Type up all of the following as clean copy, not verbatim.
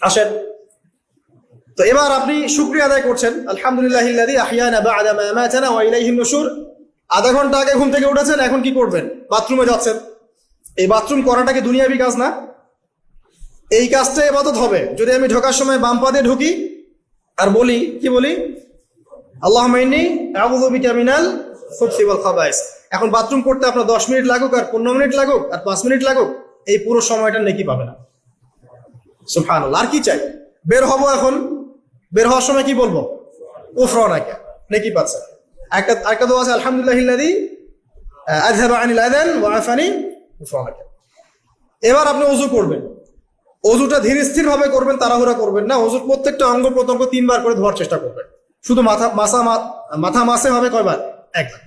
আসেন, তো এবার আপনি শুকরিয়া আদায় করছেন, আলহামদুলিল্লাহিল্লাযী আহইয়ানা বা'দা মা আমাতানা ওয়া ইলাইহিন নুশুর। আধা ঘন্টা আগে ঘুম থেকে উঠেছেন, এখন কি করবেন? বাথরুমে যাচ্ছেন। এই বাথরুম করাটা কি দুনিয়াবি কাজ না? এই কাজটা ইবাদত হবে যদি আমি ঢোকার সময় বাম পা দিয়ে ঢুকি আর বলি, কি বলি? আল্লাহুম্মা ইন্নী আউযু বিকা মিনাল খুবসি ওয়াল খাবাইস। এখন বাথরুম করতে আপনার 10 মিনিট লাগুক আর 15 মিনিট লাগুক আর 5 মিনিট লাগুক, এই পুরো সময়টা নেকি পাবে না। সুবহানাল্লাহ। আর কি চাই? বের হব, এখন বের হওয়ার সময় কি বলবো? গুফরানাকা, নেকি পাচ্ছে। একটা দোয়া আছে, আলহামদুলিল্লাহিল্লাযী আযহাবা আনিল আযান ওয়া আফানি গুফরানাকা। এবার আপনি ওযু করবেন। ওযুটা ধীর স্থির ভাবে করবেন, তাড়াহুড়া করবেন না। ওযুর প্রত্যেকটা অঙ্গ প্রত্যঙ্গ 3 বার করে ধোয়ার চেষ্টা করবেন। শুধু মাথা মাসে হবে কয়বার? একবার।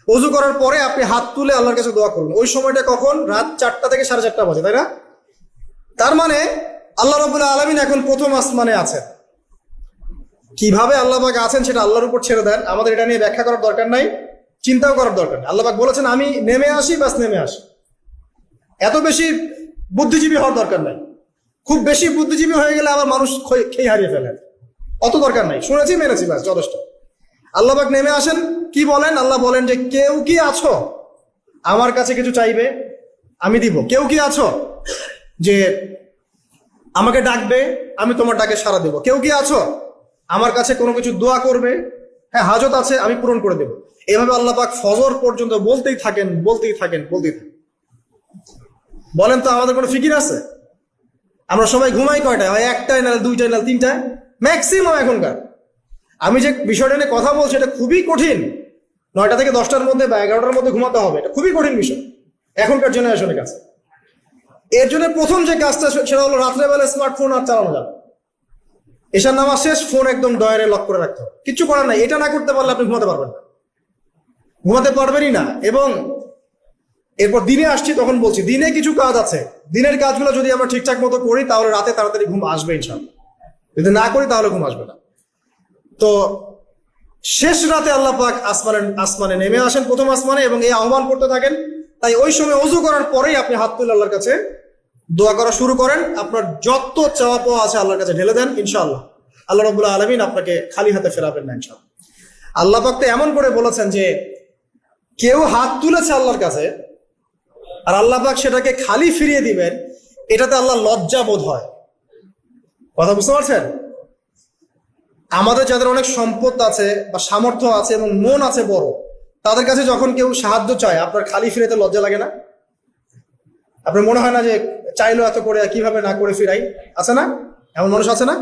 ওযু করার পরে আপনি হাত তুলে আল্লাহর কাছে দোয়া করবেন। ওই সময়টা কখন? রাত 4টা থেকে 4:30 বাজে, তাই না? তার মানে আল্লাহ রাব্বুল আলামিন এখন প্রথম আসমানে আছেন। কিভাবে আল্লাহ পাক আছেন সেটা আল্লাহর উপর ছেড়ে দেন, আমাদের এটা নিয়ে ব্যাখ্যা করার দরকার নাই, চিন্তাও করার দরকার নেই। আল্লাহ পাক বলেছেন আমি নেমে আসি, বাস নেমে আসি। এত বেশি বুদ্ধিজীবী হওয়ার দরকার নাই। খুব বেশি বুদ্ধিজীবী হয়ে গেলে আবার মানুষ খেয়ে হারিয়ে ফেলেন। অত দরকার নাই, শুনেছি মেনেছি, বাস যথেষ্ট। আল্লাহ পাক নেমে আসেন, কি বলেন? আল্লাহ বলেন যে কেউ কি আছো আমার কাছে কিছু চাইবে, আমি দিব। কেউ কি আছো যে আমাকে ডাকবে, আমি তোমার ডাকে সাড়া দেব? কেউ কি আছো আমার কাছে কোনো কিছু দোয়া করবে? হ্যাঁ, হাজত আছে, আমি পূরণ করে দেব। এভাবে আল্লাহ পাক ফজর পর্যন্ত বলতেই থাকেন। বলেন তো, আমাদের কোনো ফিকির আছে? আমরা সবাই ঘুমাই কয়টায়? হয় 1টায়, না 2টায়, না 3টায় ম্যাক্সিমাম এখনকার। আমি যে বিষয়টা নিয়ে কথা বলছি এটা খুবই কঠিন। 9টা থেকে 10টার মধ্যে বা 11টার মধ্যে ঘুমাতে হবে, এটা খুবই কঠিন বিষয় এখনকার জেনারেশনের কাছে। এর জন্য প্রথম যে কাজটা সেটা হলো রাত্রেবেলা স্মার্টফোন আর চালানো যাবে। এশার নামাজ শেষ, ফোন একদম ডয়ারে লক করে রাখতে হবে। কিচ্ছু করার নাই। এটা না করতে পারলে আপনি ঘুমাতে পারবেনই না। এবং এরপর দিনে আসছি, তখন বলছি দিনে কিছু কাজ আছে। দিনের কাজগুলো যদি আমরা ঠিকঠাক মতো করি তাহলে রাতে তাড়াতাড়ি ঘুম আসবে ইনশাআল্লাহ। যদি না করি তাহলে ঘুম আসবে না। তো শেষ রাতে আল্লাহ পাক আসমানে নেমে আসেন, প্রথম আসমানে, এবং এই আহ্বান করতে থাকেন। তাই ওই সময় ওযু করার পরেই আপনি হাত তুলে আল্লাহর কাছে দোয়া করা শুরু করেন। আপনার যত চাওয়া পাওয়া আছে আল্লাহর কাছে ঢেলে দেন, ইনশাআল্লাহ আল্লাহ রাব্বুল আলামিন আপনাকে খালি হাতে ফেরাবেন না ইনশাআল্লাহ। আল্লাহ পাক তো এমন করে বলেছেন যে কেউ হাত তুলেছে আল্লাহর কাছে আর আল্লাহ পাক সেটাকে খালি ফিরিয়ে দিবেন, এটাতে আল্লাহ লজ্জা বোধ হয়। কথা বুঝতে পারছেন? আমাদের যাদের অনেক সম্পদ আছে বা সামর্থ্য আছে এবং মন আছে বড়, তাদের কাছে যখন কেউ সাহায্য চায় আপনার খালি ফিরাতে লজ্জা লাগে না? আপনার মনে হয় না যে চাইলো এত করে কিভাবে না করে ফিরাই? আছে না? এমন মানুষ আছে না?